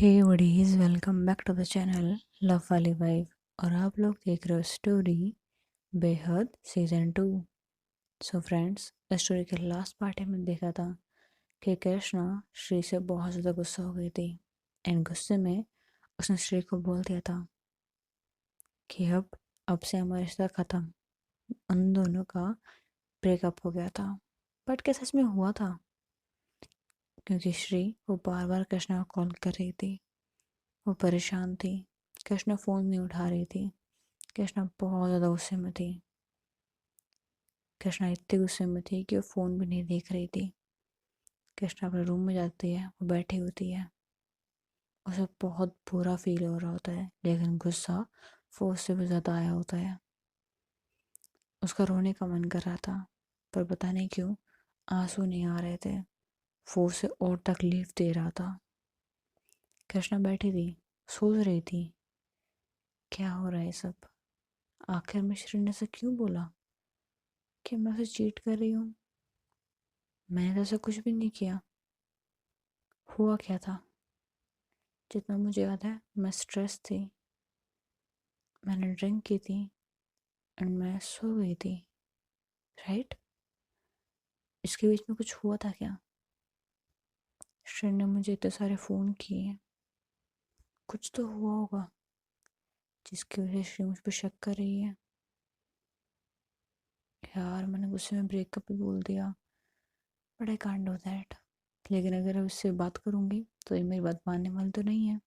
Hey buddies, welcome back to the channel love वाली wife. और आप लोग देख रहे हो स्टोरी बेहद सीजन 2। सो फ्रेंड्स, स्टोरी के लास्ट पार्ट में देखा था कि कृष्णा श्री से बहुत ज़्यादा गुस्सा हो गई थी। एंड गुस्से में उसने श्री को बोल दिया था कि अब से हमारा रिश्ता ख़त्म। उन दोनों का ब्रेकअप हो गया था। बट क्या सच में हुआ था? क्योंकि श्री वो बार बार कृष्णा को कॉल कर रही थी। वो परेशान थी। कृष्णा फ़ोन नहीं उठा रही थी। कृष्णा बहुत ज़्यादा गुस्से में थी। कृष्णा इतने गुस्से में थी कि वो फ़ोन भी नहीं देख रही थी। कृष्णा अपने रूम में जाती है, वो बैठी होती है। उसे बहुत बुरा फील हो रहा होता है, लेकिन गुस्सा वो उससे भी ज़्यादा आया होता है। उसका रोने का मन कर रहा था, पर पता नहीं क्यों आंसू नहीं आ रहे थे। वो उसे और तकलीफ दे रहा था। कृष्णा बैठी थी, सोच रही थी क्या हो रहा है सब। आखिर में श्री ने से क्यों बोला कि मैं उसे चीट कर रही हूँ? मैंने तो ऐसा कुछ भी नहीं किया। हुआ क्या था? जितना मुझे याद है, मैं स्ट्रेस थी, मैंने ड्रिंक की थी एंड मैं सो गई थी, राइट? इसके बीच में कुछ हुआ था क्या? श्रेन ने मुझे इतने सारे फ़ोन किए, कुछ तो हुआ होगा जिसकी वजह से श्री मुझ पर शक कर रही है। यार, मैंने गुस्से में ब्रेकअप भी बोल दिया, but I can't do that. लेकिन अगर अब इससे बात करूँगी तो ये मेरी बात मानने वाली तो नहीं है।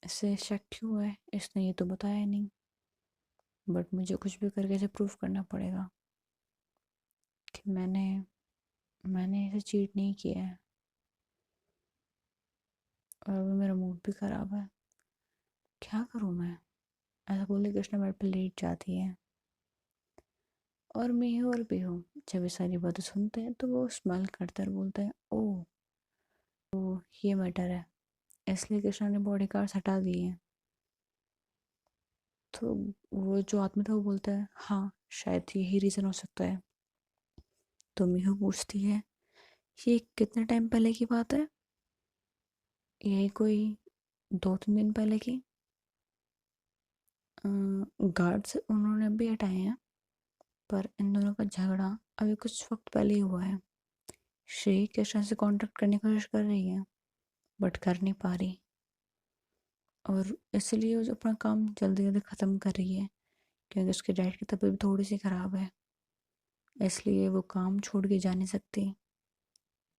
इससे शक क्यों है? इसने ये तो बताया नहीं। बट मुझे कुछ भी करके इसे प्रूफ करना पड़ेगा कि मैंने इसे चीट नहीं किया है। और अभी मेरा मूड भी ख़राब है, क्या करूँ मैं? ऐसा बोले कृष्णा बेड पे लेट जाती है। और मीहू और पीहू जब ये सारी बातें सुनते हैं तो वो स्माइल करते हैं और बोलते हैं, ओह, तो ये मैटर है, इसलिए कृष्णा ने बॉडी गार्ड्स हटा दिए हैं। तो वो जो आदमी था वो बोलता है, हाँ, शायद यही रीज़न हो सकता है। तो मीहू पूछती है, ये कितने टाइम पहले की बात है? यही कोई 2-3 दिन पहले की। गार्ड्स उन्होंने भी हटाए हैं, पर इन दोनों का झगड़ा अभी कुछ वक्त पहले ही हुआ है। श्री कृष्णा से कांटेक्ट करने की कोशिश कर रही है, बट कर नहीं पा रही। और इसलिए वो अपना काम जल्दी जल्दी ख़त्म कर रही है, क्योंकि उसके डैड की तबीयत थोड़ी सी ख़राब है। इसलिए वो काम छोड़ के जा नहीं सकती,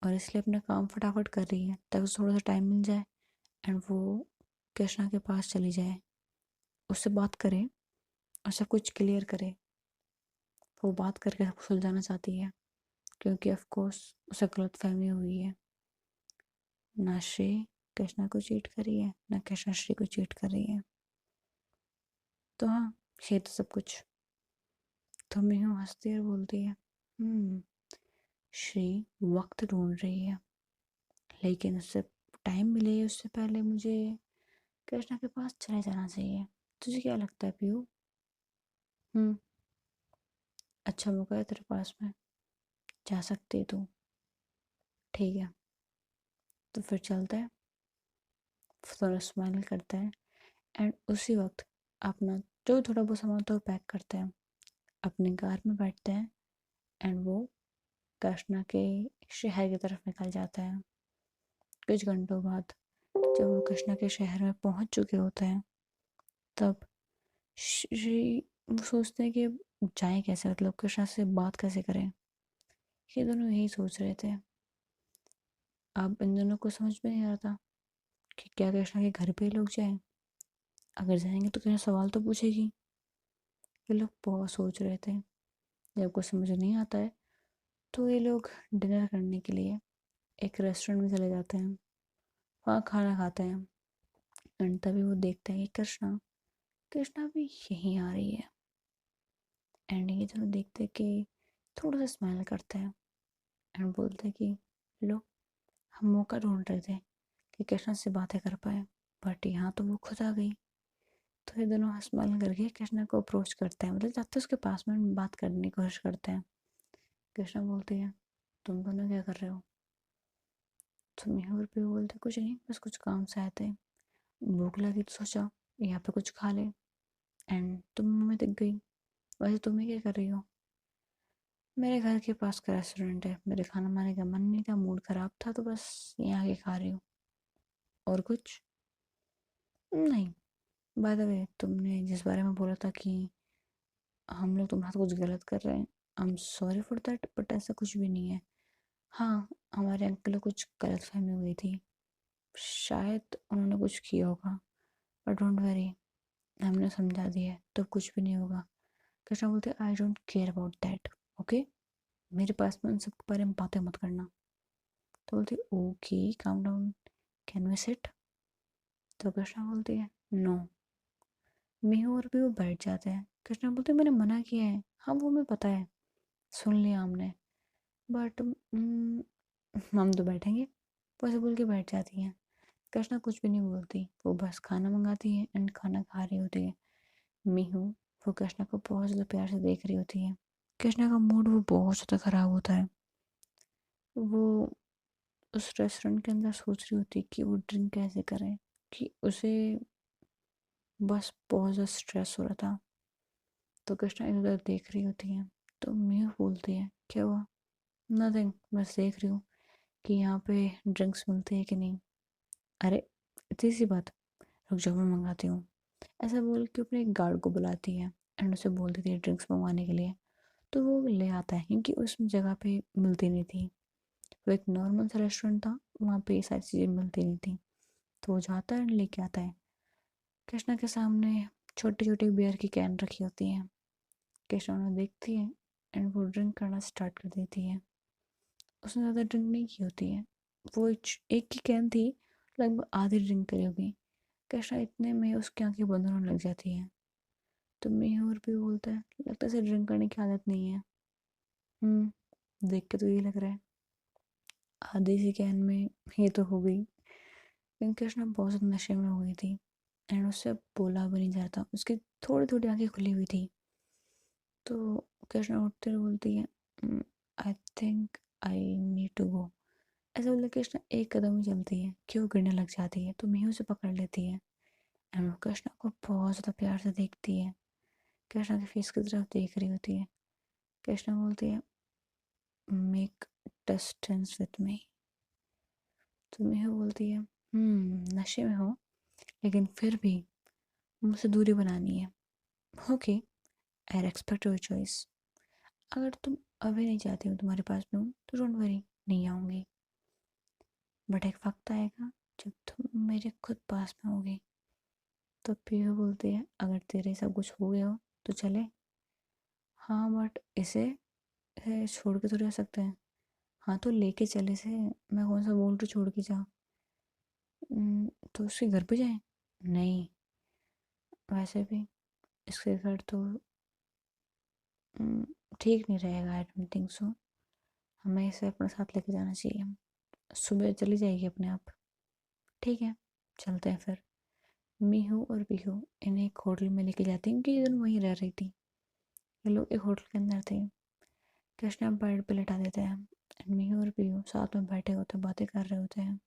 और इसलिए अपना काम फटाफट कर रही है ताकि उसे थोड़ा सा टाइम मिल जाए एंड वो कृष्णा के पास चली जाए, उससे बात करे और सब कुछ क्लियर करे। वो बात करके सब सुलझाना चाहती है, क्योंकि ऑफ कोर्स उसे गलत फहमी हुई है। ना श्री कृष्णा को चीट कर रही है, ना कृष्णा श्री को चीट कर रही है। तो हाँ, ये तो सब कुछ। तो मीनू हंसती और बोलती है, श्री वक्त ढूंढ रही है, लेकिन उससे टाइम मिले उससे पहले मुझे कृष्णा के पास चले जाना चाहिए। तुझे क्या लगता है पीयू? हम्म अच्छा मौका है तेरे पास में, जा सकती है तू। ठीक है, तो फिर चलते हैं। थोड़ा स्माइल करते हैं एंड उसी वक्त अपना जो थोड़ा बहुत सामान तो पैक करते हैं, अपनी कार में बैठते हैं एंड वो कृष्णा के शहर की तरफ निकल जाता है। कुछ घंटों बाद जब वो कृष्णा के शहर में पहुंच चुके होते हैं, तब श्री वो सोचते हैं कि जाए कैसे, मतलब कृष्णा से बात कैसे करें। ये दोनों यही सोच रहे थे। अब इन दोनों को समझ में नहीं आ रहा था कि क्या कृष्णा के घर पे ही लोग जाएं। अगर जाएंगे तो कृष्णा सवाल तो पूछेगी। ये लोग बहुत सोच रहे थे। जब कुछ समझ नहीं आता है तो ये लोग डिनर करने के लिए एक रेस्टोरेंट में चले जाते हैं, वहाँ खाना खाते हैं। एंड तभी वो देखते हैं कि कृष्णा कृष्णा भी यहीं आ रही है। एंड ये दोनों देखते कि थोड़ा सा स्माइल करते हैं एंड बोलते हैं कि लो, हम मौका ढूंढ रहे थे कि कृष्णा से बातें कर पाए, बट यहाँ तो वो खुद आ गई। तो ये दोनों स्माइल करके कृष्णा को अप्रोच करते हैं, मतलब जाते उसके पास में बात करने की कोशिश करते हैं। कृष्णा बोलती है, तुम दोनों क्या कर रहे हो? तो मेहूर भी बोलते कुछ नहीं, बस कुछ काम से आए थे, भूख लगी तो सोचा यहाँ पे कुछ खा ले, एंड तुम हमें दिख गई। वैसे तुम्हें क्या कर रही हो? मेरे घर के पास का रेस्टोरेंट है, मेरे खाना खाने का मन नहीं था, मूड खराब था, तो बस यहाँ आके खा रही हूँ। और कुछ नहीं। बाय द वे, तुमने जिस बारे में बोला था कि हम लोग तुम्हारे साथ कुछ गलत कर रहे हैं, I am sorry for that, but ऐसा कुछ भी नहीं है। हाँ, हमारे अंकल को कुछ गलतफहमी हुई थी, शायद उन्होंने कुछ किया होगा, बट डोंट वरी, हमने समझा दिया है, तो कुछ भी नहीं होगा। कृष्णा बोलते I don't care about that, okay, मेरे पास में उन सब के बारे में बातें मत करना। तो बोलती okay, calm down, can we sit? तो कृष्णा बोलती है नो। मीहू और भी वो बैठ जाते हैं। कृष्णा बोलते मैंने मना किया है, हाँ वो हमें पता है, सुन लिया हमने, बट हम तो बैठेंगे, वो ऐसे बोल के बैठ जाती हैं। कृष्णा कुछ भी नहीं बोलती, वो बस खाना मंगाती है एंड खाना खा रही होती है। मीहू वो कृष्णा को बहुत ज़्यादा प्यार से देख रही होती है। कृष्णा का मूड वो बहुत ज़्यादा ख़राब होता है। वो उस रेस्टोरेंट के अंदर सोच रही होती है कि वो ड्रिंक कैसे करे, कि उसे बस बहुत ज़्यादा स्ट्रेस हो रहा था। तो कृष्णा इधर उधर देख रही होती है, तो मीहू बोलती है क्या हुआ? नथिंग, बस देख रही हूँ कि यहाँ पे ड्रिंक्स मिलती है कि नहीं। अरे इतनी सी बात, रुक जाओ मैं मंगाती हूँ। ऐसा बोल के अपने एक गार्ड को बुलाती है एंड उसे बोल देती है ड्रिंक्स मंगवाने के लिए। तो वो ले आता है, क्योंकि उस जगह पे मिलती नहीं थी, वो एक नॉर्मल सा रेस्टोरेंट था, वहाँ पे ये सारी चीज़ें मिलती नहीं थी। तो वो जाता है एंड लेके आता है। कृष्णा के सामने छोटी छोटी बियर की कैन रखी होती हैं। कृष्णा उन्हें देखती है एंड वो ड्रिंक करना स्टार्ट कर देती है। उसने ज़्यादा ड्रिंक नहीं की होती है, वो एक की कैन थी, लगभग आधी ड्रिंक करी होगी। कृष्णा इतने में उसकी आंखें बंद होने लग जाती हैं। तो मेहूर भी बोलता है लगता है इसे ड्रिंक करने की आदत नहीं है। देख के तो ये लग रहा है, आधी सी कैन में ये तो हो गई। लेकिन कृष्णा बहुत ज़्यादा नशे में हो गई थी एंड उससे अब बोला भी नहीं जाता, उसकी थोड़ी थोड़ी आंखें खुली हुई थी। तो कृष्णा उठते हुए बोलती है I think I need to go. ऐसा बोल के कृष्णा एक कदम ही चलती है कि वो गिरने लग जाती है, तो मेहू उसे पकड़ लेती है एंड वो कृष्णा को बहुत ज़्यादा प्यार से देखती है, कृष्णा के फेस की तरफ देख रही होती है। कृष्णा बोलती है मेक डिस्टेंस विथ मी। तो मेहू बोलती है नशे में हो, लेकिन फिर भी मुझसे दूरी बनानी है, okay, I respect your choice. अगर तुम अभी नहीं चाहती हो तुम्हारे पास में हूँ तो डोंट वरी, नहीं आऊँगी, बट एक वक्त आएगा जब तुम मेरे खुद पास में होगी। तो पीहू बोलती है अगर तेरे सब कुछ हो गया हो तो चले। हाँ बट इसे छोड़ के तो रह सकते हैं। हाँ तो लेके चले से, मैं कौन सा बोल रही छोड़ के जा। तो उसके घर पे जाए? नहीं, वैसे भी इसके घर तो ठीक नहीं रहेगा, आई डोंट थिंक सो, हमें इसे अपने साथ लेके जाना चाहिए, सुबह चली जाएगी अपने आप। ठीक है, चलते हैं फिर। मीहू और पीहू इन्हें एक होटल में लेके जाती हैं, क्योंकि ये दोनों वहीं रह रही थी। ये लोग एक होटल के अंदर थे। कृष्णा बेड पे लेटा देते हैं एंड मीहू और पीहू साथ में बैठे होते हैं, बातें कर रहे होते हैं।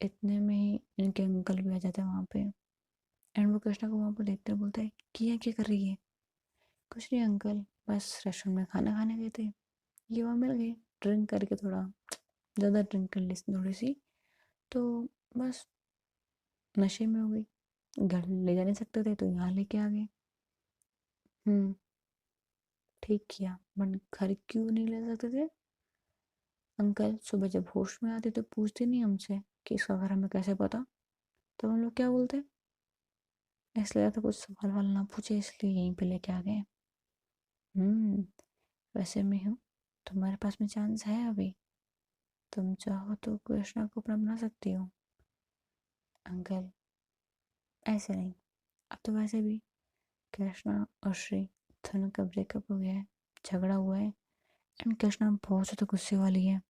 इतने में ही इनके अंकल भी आ जाते हैं वहाँ पे एंड वो कृष्णा को वहाँ पर देखते हैं, बोलते हैं किया क्या कर रही है? कुछ नहीं अंकल, बस रेस्टोरेंट में खाना खाने गए थे, ये वहाँ मिल गई, ड्रिंक करके थोड़ा ज़्यादा ड्रिंक कर ली थोड़ी सी, तो बस नशे में हो गई, घर ले जा नहीं सकते थे तो यहाँ लेके आ गए। हम्म, ठीक किया, बट घर क्यों नहीं ले सकते थे? अंकल सुबह जब होश में आते तो पूछते नहीं हमसे कि इसका घर हमें कैसे पता? तो हम लोग क्या बोलते, इसलिए तो कुछ सवाल वाल ना पूछे इसलिए यहीं पे लेके आ गए। हम्म, वैसे में हूँ, तुम्हारे पास में चांस है अभी, तुम चाहो तो कृष्णा को अपना बना सकती हो। अंकल ऐसे नहीं, अब तो वैसे भी कृष्णा और श्री दोनों का ब्रेकअप हो गया है, झगड़ा हुआ है एंड कृष्णा बहुत ज़्यादा गुस्से वाली है,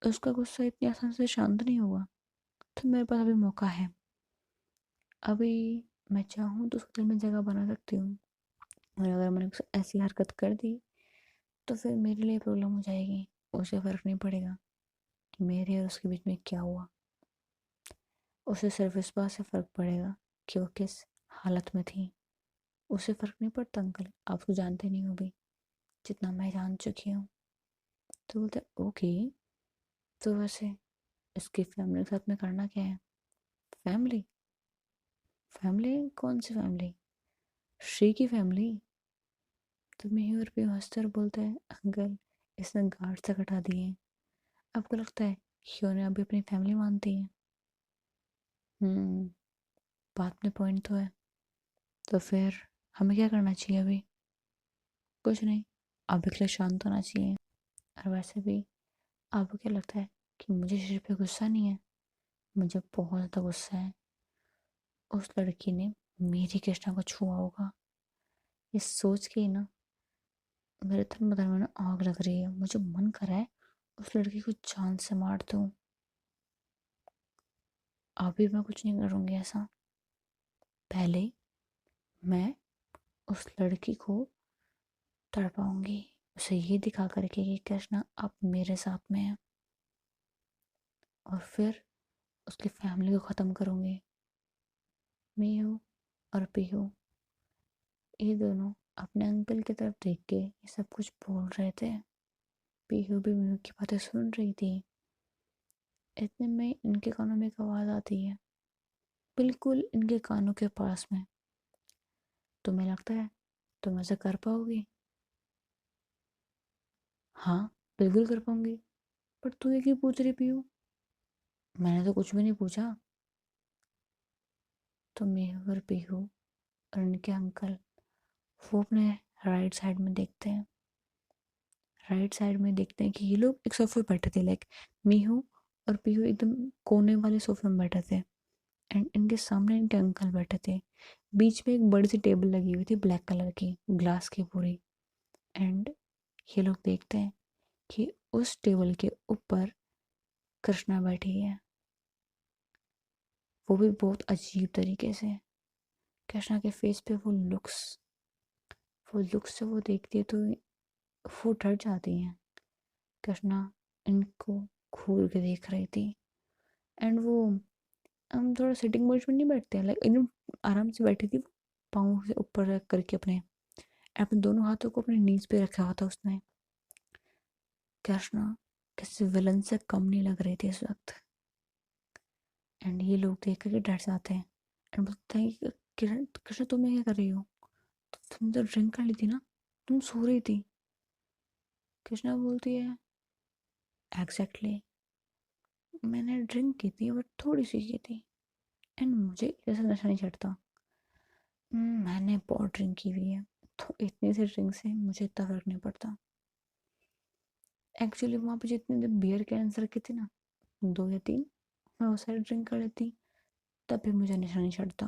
उसका गुस्सा इतनी आसान से शांत नहीं होगा। तो मेरे पास अभी मौका है, अभी मैं चाहूँ तो उसके दिल में जगह बना सकती हूँ, और अगर मैंने कुछ ऐसी हरकत कर दी तो फिर मेरे लिए प्रॉब्लम हो जाएगी, उसे फ़र्क नहीं पड़ेगा। कि मेरे और उसके बीच में क्या हुआ। उसे सिर्फ इस बात से फ़र्क पड़ेगा कि वो किस हालत में थी। उसे फ़र्क नहीं पड़ता अंकल, आप तो जानते नहीं हो अभी जितना मैं जान चुकी हूँ। तो बोलते ओके, तो वैसे इसकी फैमिली के साथ में करना क्या है? फैमिली? फैमिली कौन सी फैमिली? श्री की फैमिली? तो मेहर पे हंसते और बोलता है अंकल, इसने गार्ड तक हटा दिए हैं। आपको लगता है कि उन्हें अभी अपनी फैमिली मानती है? हम्म, बात में पॉइंट तो है। तो फिर हमें क्या करना चाहिए अभी? कुछ नहीं, अभी के लिए शांत होना चाहिए। और वैसे भी आपको क्या लगता है कि मुझे सिर पे गुस्सा नहीं है? मुझे बहुत ज़्यादा गुस्सा है। उस लड़की ने मेरी कृष्णा को छुआ होगा, ये सोच के ही ना मेरे धर्म धर्म में ना आग लग रही है। मुझे मन कर रहा है उस लड़की को जान से मार दूं। अभी मैं कुछ नहीं करूँगी ऐसा। पहले मैं उस लड़की को तड़पाऊंगी, उसे ये दिखा करके कि कृष्णा आप मेरे साथ में है। और फिर उसकी फैमिली को ख़त्म करूँगी। मीहू और पीहू, ये दोनों अपने अंकल की तरफ देख के ये सब कुछ बोल रहे थे। पीहू भी मीहू की बातें सुन रही थी। इतने में इनके कानों में एक आवाज़ आती है, बिल्कुल इनके कानों के पास में। तुम्हें लगता है तुम ऐसा कर पाओगी? हाँ, बिल्कुल कर पाऊंगी। पर तू ये क्यों पूछ रही पीहू? मैंने तो कुछ भी नहीं पूछा। तो मेहू और पीहू और इनके अंकल वो अपने राइट साइड में देखते हैं। राइट साइड में देखते हैं कि ये लोग एक सोफे पर बैठे थे, लाइक मीहू और पीहू एकदम कोने वाले सोफे में बैठे थे। एंड इनके सामने इनके अंकल बैठे थे। बीच में एक बड़ी सी टेबल लगी हुई थी ब्लैक कलर की, ग्लास की पूरी। एंड ये लोग देखते हैं कि उस टेबल के ऊपर कृष्णा बैठी है, वो भी बहुत अजीब तरीके से। कृष्णा के फेस पे वो लुक्स से वो देखती है तो वो डर जाती हैं। कृष्णा इनको घूर के देख रही थी। एंड वो हम थोड़ा सिटिंग पोजिशन में नहीं बैठते हैं, लाइक एकदम आराम से बैठी थी। पाँव से ऊपर रख करके अपने अपने दोनों हाथों को अपने नीज पे रखा हुआ था उसने। कृष्णा किसी विलन से कम नहीं लग रही थी इस वक्त। एंड ये लोग देख करके डर जाते हैं। एंड बोलते हैं कि किरण, कृष्णा तुम ये क्या कर रही हो? तुम तो ड्रिंक कर ली थी ना, तुम सो रही थी। कृष्णा बोलती है एग्जैक्टली, मैंने ड्रिंक की थी बट थोड़ी सी की थी। एंड मुझे ऐसा नशा नहीं चढ़ता। मैंने बहुत ड्रिंक की हुई है, तो इतनी सी ड्रिंक से मुझे इतना फर्क नहीं पड़ता। एक्चुअली वहाँ पे जितनी देर बियर कैंसर की थी ना, 2 या 3, मैं वो सारी ड्रिंक कर लेती, तब भी मुझे नशा नहीं चढ़ता।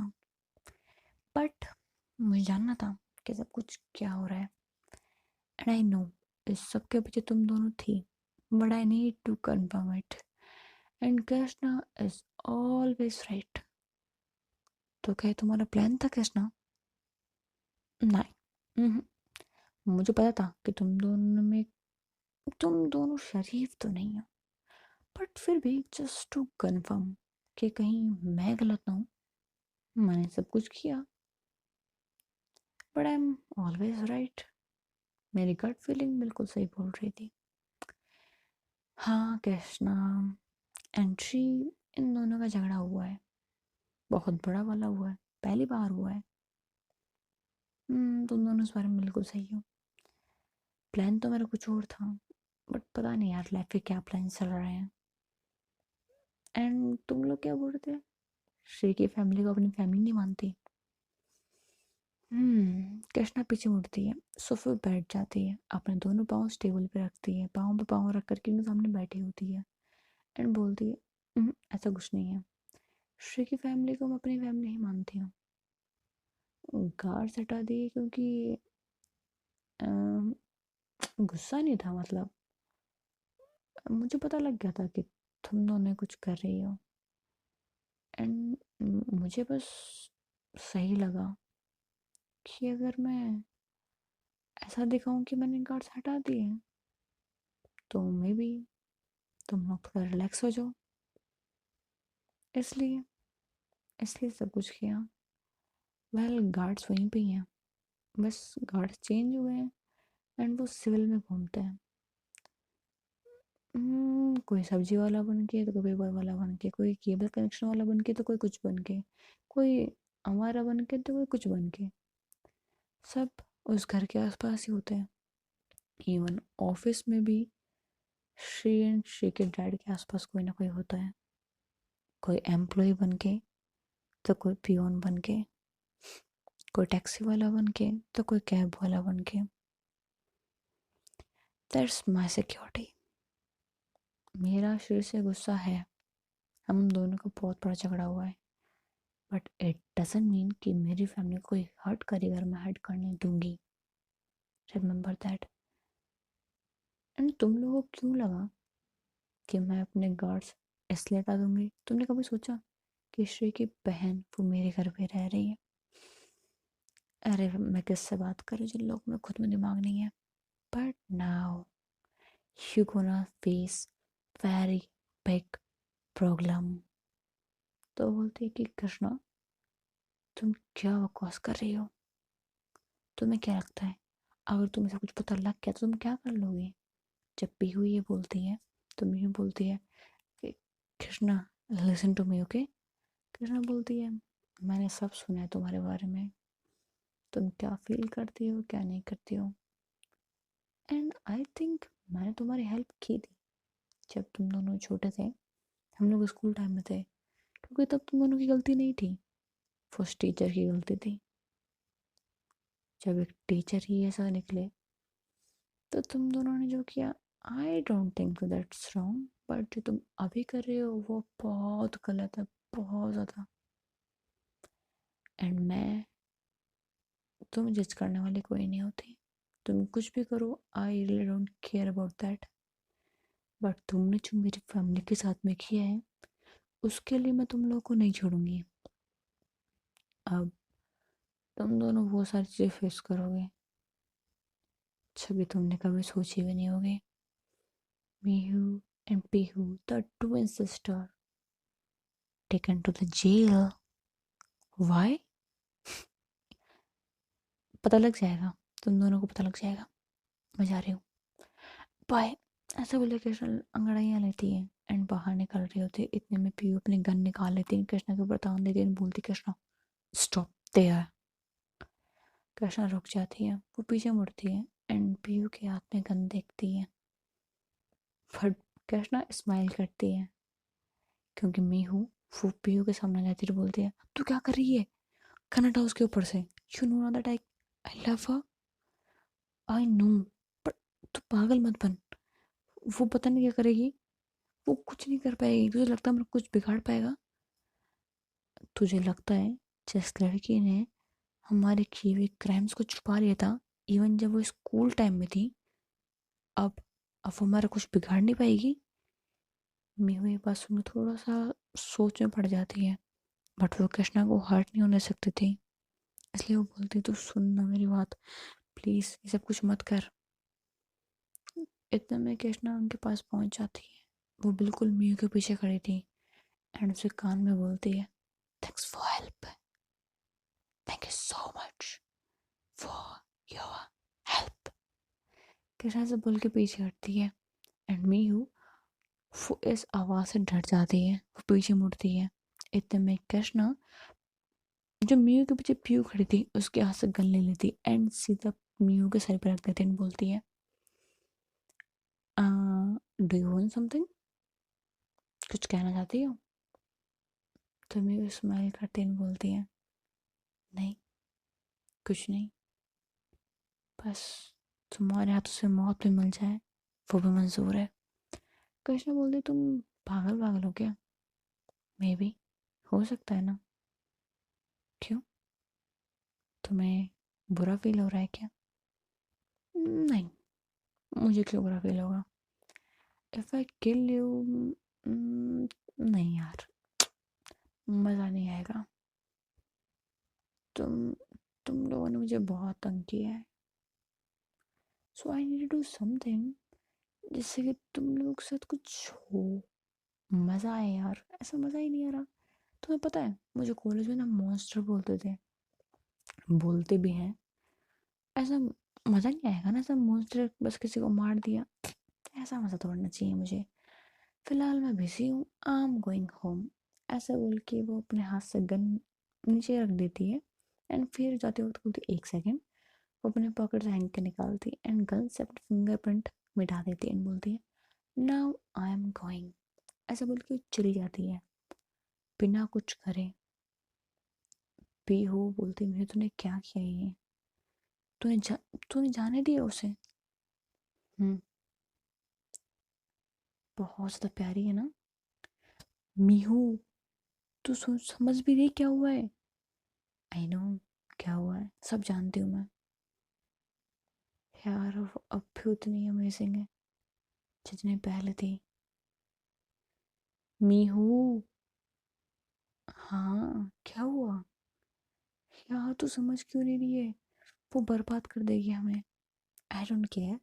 बट मुझे जानना था कि सब कुछ क्या हो रहा है। एंड आई नो इस सब के पीछे तुम दोनों थी, but I need to confirm it. And Krishna is always right. तो क्या ये तुम्हारा प्लान था कृष्णा? नहीं, मुझे पता था कि तुम दोनों शरीफ तो नहीं हो। बट फिर भी जस्ट टू कंफर्म कि कहीं मैं गलत ना हूँ, मैंने सब कुछ किया। But I am always right. मेरी गट फीलिंग बिल्कुल सही बोल रही थी। हाँ कृष्णा एंड श्री, इन दोनों का झगड़ा हुआ है, बहुत बड़ा वाला हुआ है, पहली बार हुआ है। तुम दोनों इस बारे में बिल्कुल सही हो। प्लान तो मेरा कुछ और था, बट पता नहीं यार लाइफ के क्या प्लान चल रहे हैं। एंड तुम लोग क्या बोल रहे थे? श्री की फैमिली को अपनी फैमिली नहीं मानती। कृष्णा पीछे मुड़ती है, सोफे पे बैठ जाती है, अपने दोनों पाँव टेबल पे रखती है, पाँव पे पाँव रख करके उनके सामने बैठी होती है। एंड बोलती है ऐसा कुछ नहीं है, श्री की फैमिली को मैं अपनी फैमिली ही मानती हूँ। गार्ड हटा दिए क्योंकि अम, गुस्सा नहीं था, मतलब मुझे पता लग गया था कि तुम दोनों कुछ कर रही हो। एंड मुझे बस सही लगा कि अगर मैं ऐसा दिखाऊं कि मैंने गार्ड्स हटा दिए तो मे बी तुम लोग थोड़ा रिलैक्स हो जाओ, इसलिए इसलिए सब कुछ किया। वेल गार्ड्स वहीं पे ही हैं, बस गार्ड्स चेंज हुए हैं एंड वो सिविल में घूमते हैं। कोई सब्जी वाला बन के तो कोई पेपर वाला बन के, कोई केबल कनेक्शन वाला बन के तो कोई कुछ बन के, कोई हमारा बन के तो कोई कुछ बन के, सब उस घर के आसपास ही होते हैं। इवन ऑफिस में भी श्री एंड श्री के डैड के आसपास कोई ना कोई होता है, कोई एम्प्लॉय बन के तो कोई पियोन बन के, कोई टैक्सी वाला बन के तो कोई कैब वाला बन के। That's my security. मेरा श्री से गुस्सा है, हम दोनों का बहुत बड़ा झगड़ा हुआ है, बट इट डजंट मीन कि मेरी फैमिली को कोई हर्ट करेगा और मैं हर्ट करने दूंगी। Remember that. एंड तुम लोगों को क्यों लगा कि मैं अपने गार्ड्स इसलिए हटा दूंगी? तुमने कभी सोचा कि श्री की बहन वो मेरे घर पे रह रही है? अरे मैं किससे बात करूं जिन लोगों में खुद में दिमाग नहीं है? But now you gonna face very big problem. तो बोलती है कि कृष्णा तुम क्या बकवास कर रही हो? तुम्हें क्या लगता है अगर तुम्हें सब कुछ पता लग गया तो तुम क्या कर लोगे? जब पीहू ये बोलती है तो मीनू बोलती है कि Krishna listen to me, okay? Krishna बोलती है मैंने सब सुना है तुम्हारे बारे में, तुम क्या फील करती हो क्या नहीं करती हो, एंड आई थिंक मैंने तुम्हारी हेल्प की थी जब तुम दोनों छोटे थे, हम लोग स्कूल टाइम में थे, क्योंकि तब तुम दोनों की गलती नहीं थी, फर्स्ट टीचर की गलती थी। जब एक टीचर ही ऐसा निकले तो तुम दोनों ने जो किया, I don't think that's wrong, but जो तुम अभी कर रहे हो वो बहुत गलत है, बहुत ज़्यादा। एंड मैं तुम जज करने वाली कोई नहीं होती, तुम कुछ भी करो, I really don't care about that. But तुमने जो मेरी फैमिली के साथ में किया है उसके लिए मैं तुम लोगों को नहीं छोड़ूंगी। अब तुम दोनों वो सारी चीज़ें फेस करोगे जब तुमने कभी सोची भी नहीं होगी। Mihu and Pihu, the twin sister, taken to the jail. Why? पता लग जाएगा, तुम दोनों को पता लग जाएगा, मैं जा रही हूँ, बाय। ऐसा बोले कृष्णा अंगड़ाइयाँ लेती है एंड बाहर निकल रही होती है, इतने में पीयू अपनी गन निकाल लेती है, कृष्णा के ऊपर तान देती है, बोलती कृष्णा स्टॉप देयर। कृष्णा रुक जाती है, वो पीछे मुड़ती है एंड पीयू के हाथ में गन देखती है, बट कृष्णा स्माइल करती है क्योंकि मीहू वो पीयू के सामने जाती है, बोलती है तू क्या कर रही है, कनाडा उसके ऊपर से, you know that I love her, I know, पर तू पागल मत बन, वो पता नहीं क्या करेगी, वो कुछ नहीं कर पाएगी, तुझे लगता है मेरे कुछ बिगाड़ पाएगा? तुझे लगता है जिस लड़की ने हमारे किए हुए क्राइम्स को छुपा लिया था, इवन जब वो स्कूल टाइम में थी, अब अब वो हमारा कुछ बिगाड़ नहीं पाएगी? मैं ये बात सुन थोड़ा सा सोच में पड़ जाती है, बट वो कृष्णा को हर्ट नहीं होने सकती थी, इसलिए वो बोलती तू सुन ना मेरी बात, प्लीज़ ये सब कुछ मत कर। इतने में कृष्णा उनके पास पहुंच जाती है, वो बिल्कुल मीयू के पीछे खड़ी थी एंड उसे कान में बोलती है thanks for help, thank you so much for your help. Krishna से बोल के पीछे हटती है एंड मीयू वो इस आवाज़ से डर जाती है, वो पीछे मुड़ती है। इतने में कृष्णा जो मीयू के पीछे पीयू खड़ी थी उसके हाथ से गन ले लेती एंड सीधा मीयू के सर पर रख देती एंड बोलती है डू यू वांट समथिंग, कुछ कहना चाहती हो? तो मीयू स्माइल करती एंड बोलती है नहीं, कुछ नहीं, बस तुम्हारे हाथों से मौत भी मिल जाए वो भी मंजूर है। कृष्णा बोलती तुम पागल पागल हो क्या? मे बी, हो सकता है ना, क्यों, तुम्हें बुरा फील हो रहा है क्या? नहीं, मुझे क्यों बुरा फील होगा, इफ आई किल यू, नहीं यार, मज़ा नहीं आएगा, तुम तुम लोगों ने मुझे बहुत तंग किया है, so I need to do something जिससे कि तुम लोगों के साथ कुछ हो, मज़ा आए यार। ऐसा मज़ा ही नहीं आ रहा। तुम्हें पता है मुझे कॉलेज में ना मॉन्स्टर बोलते थे, बोलते भी हैं। ऐसा मज़ा नहीं आएगा ना, ऐसा मॉन्स्टर बस किसी को मार दिया, ऐसा मज़ा तोड़ना चाहिए मुझे। फिलहाल मैं बिजी हूँ, आई एम गोइंग होम। ऐसा बोल के वो अपने हाथ से गन नीचे रख देती है एंड फिर जाते वक्त बोलती 1 सेकेंड। वो अपने पॉकेट से हैंग के निकालती एंड गन से अपनी फिंगरप्रिंट मिटा देती है एंड बोलती है नाउ आई एम गोइंग। ऐसा बोल के वो चली जाती है बिना कुछ करे। हो बोलती मुझे तूने क्या किया ये, तूने जाने दिया उसे। हम्म। बहुत ज़्यादा प्यारी है ना मीहू। तू समझ भी रही क्या हुआ है। आई नो क्या हुआ है, सब जानती हूँ मैं। यार वो अब भी उतनी अमेजिंग है जितनी पहले थी। मीहू। हाँ क्या हुआ। यार तू समझ क्यों नहीं रही है, वो बर्बाद कर देगी हमें। आई डोंट केयर,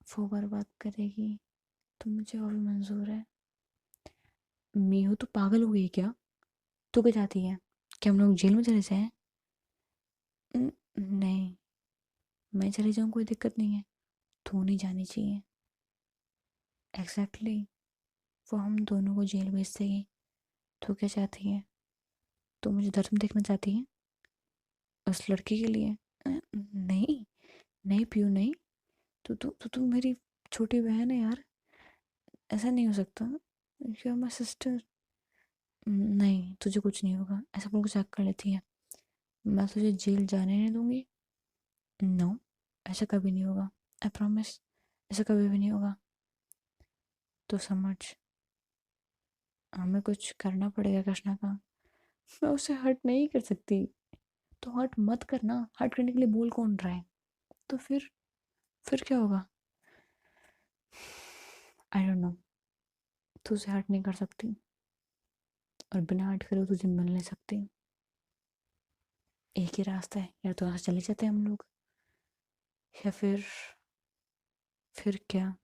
वो बर्बाद करेगी तो मुझे और भी मंजूर है। मीहू तू पागल हो गई क्या, तू क्या चाहती है कि हम लोग जेल में चले जाएं। नहीं, मैं चली जाऊँ कोई दिक्कत नहीं है, तू नहीं जानी चाहिए। एग्जैक्टली वो हम दोनों को जेल भेज देगी। तू क्या चाहती है, तू मुझे दर्द देखना चाहती है उस लड़की के लिए। नहीं, नहीं पियो नहीं। तू मेरी छोटी बहन है यार, ऐसा नहीं हो सकता। You are my sister. नहीं तुझे कुछ नहीं होगा, ऐसा बोल के चेक कर लेती है। मैं तुझे जेल जाने नहीं दूंगी। नो, ऐसा कभी नहीं होगा। आई प्रॉमिस, ऐसा कभी भी नहीं होगा। तो समझ, हमें कुछ करना पड़ेगा कृष्णा का। मैं उसे हर्ट नहीं कर सकती। तो हर्ट मत करना, हर्ट करने के लिए बोल कौन रहा है। तो फिर क्या होगा। आई डोंट नो, तू उसे हर्ट नहीं कर सकती और बिना हर्ट करे तुझे मिल नहीं सकती। एक ही रास्ता है, या तो यहाँ से चले जाते हैं हम लोग, या फिर क्या,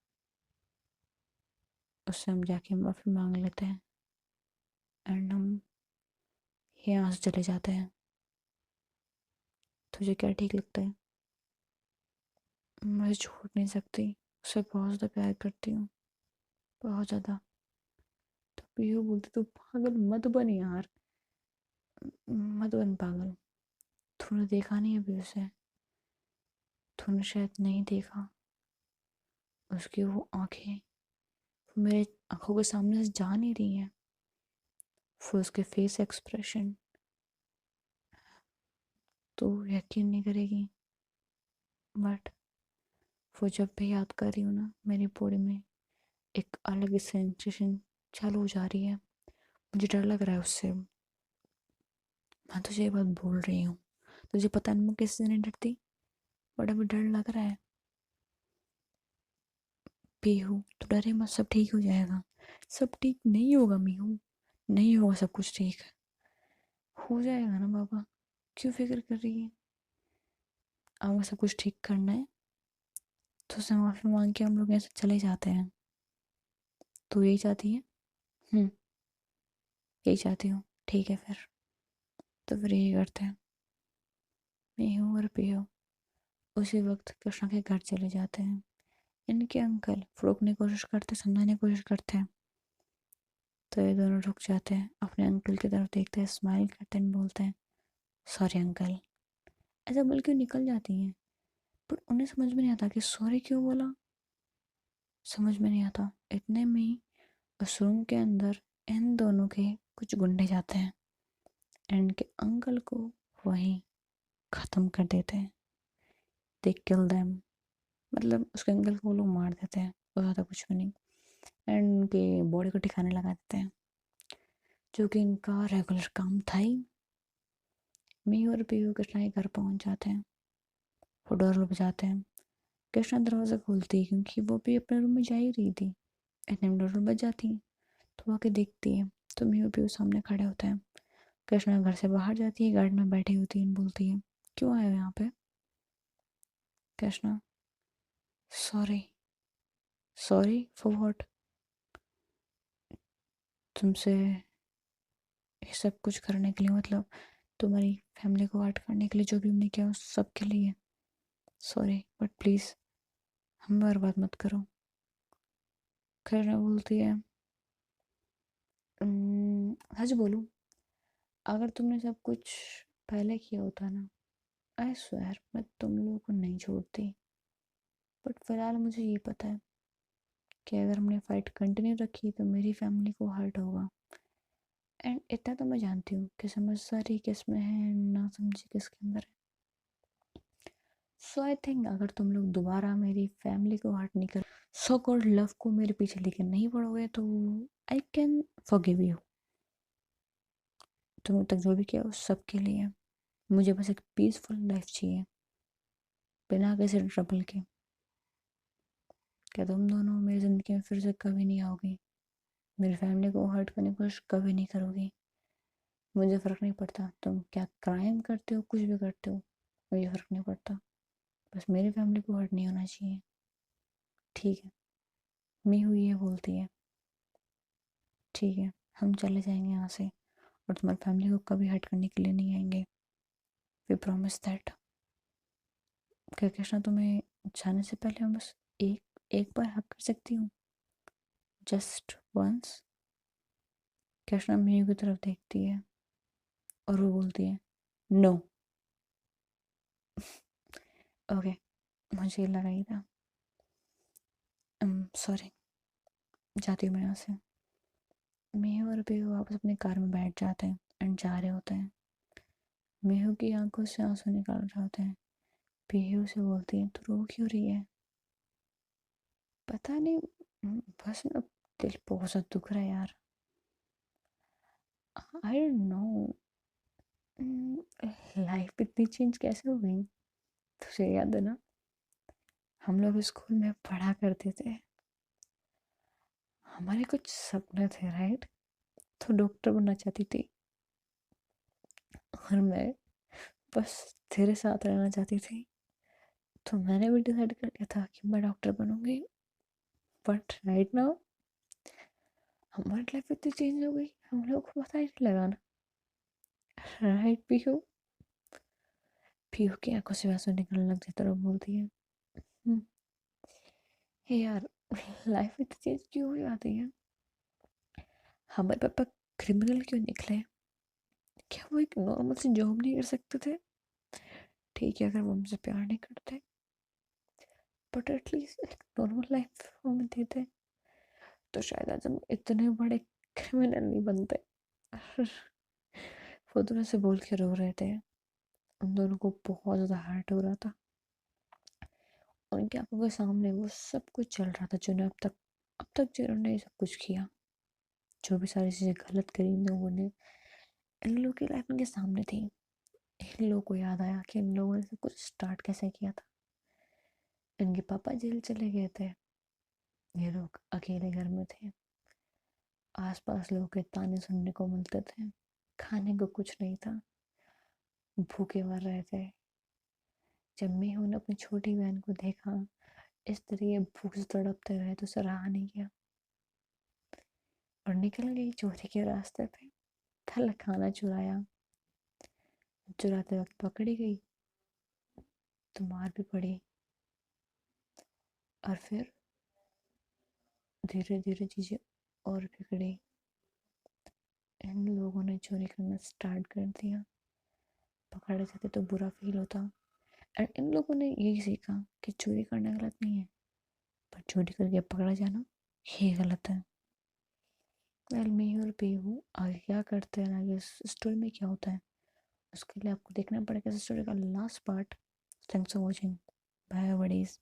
उससे हम जाके माफ़ी मांग लेते हैं एंड हम यहाँ से चले जाते हैं। तुझे क्या ठीक लगता है। मैं छोड़ नहीं सकती, उससे बहुत ज़्यादा प्यार करती हूँ, बहुत ज़्यादा। तो पीहू बोलती तू पागल मत बन यार, मत बन पागल। तूने देखा नहीं अभी उसे, तूने शायद नहीं देखा उसकी वो आंखें, वो मेरे आंखों के सामने से जा नहीं रही हैं। फिर उसके फेस एक्सप्रेशन, तो यकीन नहीं करेगी, बट वो जब भी याद कर रही हूँ ना मेरी बॉडी में एक अलग सेंसेशन चालू हो जा रही है। मुझे डर लग रहा है उससे। मैं तुझे ये बात बोल रही हूँ, तुझे पता नहीं मैं किससे नहीं डरती, बट अभी डर लग रहा है। पीहू तो डरे मत, सब ठीक हो जाएगा। सब ठीक नहीं होगा मीहू, नहीं होगा सब कुछ ठीक। हो जाएगा ना बाबा, क्यों फिक्र कर रही है। अब सब कुछ ठीक करना है तो उससे माफ़ी मांग के हम लोग ऐसे चले जाते हैं। तो यही चाहती है। हम्म, यही चाहती हूँ, ठीक है फिर। तो फिर यही करते हैं। मीहू और पीहू उसी वक्त कृष्णा के घर चले जाते हैं। इनके अंकल रोकने की कोशिश करते, समझाने की कोशिश करते हैं, तो ये दोनों रुक जाते हैं, अपने अंकल की तरफ देखते हैं, स्माइल करते हैं, बोलते हैं सॉरी अंकल। ऐसा बोल के निकल जाती हैं। पर उन्हें समझ में नहीं आता कि सॉरी क्यों बोला, समझ में नहीं आता। इतने में ही उस रूम के अंदर इन दोनों के कुछ गुंडे जाते हैं एंड इनके अंकल को वहीं ख़त्म कर देते हैं। दे किल देम, मतलब उसके अंकल को वो लोग मार देते हैं और ज़्यादा कुछ भी नहीं। एंड उनके बॉडी को ठिकाने लगा देते हैं, जो कि इनका रेगुलर काम था ही। मी और पीयू कृष्णा के घर पहुंच जाते हैं। वो डोर बजाते हैं। कृष्णा दरवाज़ा खोलती है क्योंकि वो भी अपने रूम में जा ही रही थी। इतने में डोर बज जाती है, तो आके देखती है तो मी और पीयू सामने खड़े होते हैं। कृष्णा घर से बाहर जाती है, गार्डन में बैठी होती है, बोलती है क्यों आए हो यहाँ पे। Krishna sorry, sorry for what? तुमसे ये सब कुछ करने के लिए, मतलब तुम्हारी फैमिली को हर्ट करने के लिए जो भी हमने किया उस सब के लिए सॉरी, बट प्लीज़ हम बर्बाद मत करो। खैर ना बोलती है, सच बोलूं, अगर तुमने सब कुछ पहले किया होता ना, आई स्वेयर मैं तुम लोगों को नहीं छोड़ती। बट फिलहाल मुझे ये पता है कि अगर हमने फाइट कंटिन्यू रखी तो मेरी फैमिली को हर्ट होगा। एंड इतना तो मैं जानती हूँ कि समझदारी किस में है, ना समझी किसके अंदर है। सो आई थिंक अगर तुम लोग दोबारा मेरी फैमिली को हर्ट नहीं कर, सो कॉल्ड लव को मेरे पीछे लेके नहीं पड़ोगे तो आई कैन फॉरगिव यू। तुम तक जो भी किया उस सब के लिए मुझे बस एक पीसफुल लाइफ चाहिए, बिना किसी ट्रबल के। क्या तुम दोनों मेरी ज़िंदगी में फिर से कभी नहीं आओगी? मेरी फैमिली को हर्ट करने की कोशिश कभी नहीं करोगी? मुझे फ़र्क नहीं पड़ता तुम क्या क्राइम करते हो, कुछ भी करते हो, मुझे फ़र्क नहीं पड़ता। बस मेरी फैमिली को हर्ट नहीं होना चाहिए, ठीक है? मैं हुई ये बोलती है, ठीक है हम चले जाएंगे यहाँ से और तुम्हारी फैमिली को कभी हर्ट करने के लिए नहीं आएंगे। We promise that. क्या कृष्णा, तुम्हें जाने से पहले हम बस एक एक बार हक कर सकती हूँ, जस्ट वंस? कृष्णा मीनू की तरफ देखती है और वो बोलती है, नो। ओके, मुझे लगा ही था। सॉरी, जाती हूँ मैं यहाँ से। मेहू और बेहू वापस अपने कार में बैठ जाते हैं एंड जा रहे होते हैं। मेहू की आंखों से आंसू निकाल रहे होते हैं। बेहू से बोलती है, तू रो क्यों रही है? पता नहीं, बस ना दिल बहुत ज़्यादा दुख रहा है यार। आई डोंट नो, लाइफ इतनी चेंज कैसे हो गई? तुझे याद है ना, हम लोग स्कूल में पढ़ा करते थे, हमारे कुछ सपने थे राइट? तो डॉक्टर बनना चाहती थी और मैं बस तेरे साथ रहना चाहती थी। तो मैंने भी डिसाइड कर लिया था कि मैं डॉक्टर बनूंगी। बट राइट नाउ हमारी लाइफ इतनी चेंज हो गई, हम लोग को पता ही नहीं लगा ना, राइट पीहू? पीहू की आंखों से आंसू निकलने लग जाता है और बोलती है, "हम्म, हे यार, लाइफ इतनी चेंज क्यों हो जाती है? हमारे पापा क्रिमिनल क्यों निकले? क्या वो एक नॉर्मल सी जॉब नहीं कर सकते थे? ठीक है अगर वो हमसे प्यार नहीं करते, बट एटलीस्ट एक नॉर्मल लाइफ हमें देते तो शायद आज हम इतने बड़े क्रिमिनल नहीं बनते। वो दोनों से बोल के रो रहे थे। उन दोनों को बहुत ज़्यादा हर्ट हो रहा था। उनकी आंखों के सामने वो सब कुछ चल रहा था जो अब तक जिन्होंने सब कुछ किया, जो भी सारी चीज़ें गलत करी इन लोगों ने, इन लोगों की लाइफ इनके सामने थी। इन लोगों को याद आया कि इन लोगों ने सब कुछ स्टार्ट कैसे किया था। इनके पापा जेल चले गए थे, ये लोग अकेले घर में थे, आसपास लोगों के ताने सुनने को मिलते थे, खाने को कुछ नहीं था, भूखे मर रहे थे। जब मेहू ने अपनी छोटी बहन को देखा इस तरह ये भूख से तड़पते हुए तो सराहा नहीं किया और निकल गई चोरी के रास्ते पे। कल खाना चुराया, चुराते वक्त पकड़ी गई तो मार भी पड़ी। और फिर धीरे धीरे चीज़ें और बिगड़ी। इन लोगों ने चोरी करना स्टार्ट कर दिया। पकड़े जाते तो बुरा फील होता। और इन लोगों ने यही सीखा कि चोरी करना गलत नहीं है, पर चोरी करके पकड़ा जाना ये गलत है। वेल मी और पीहू आगे क्या करते हैं, आगे स्टोरी में क्या होता है, उसके लिए आपको देखना पड़ेगा स्टोरी का last part. Thanks for watching. Bye buddies.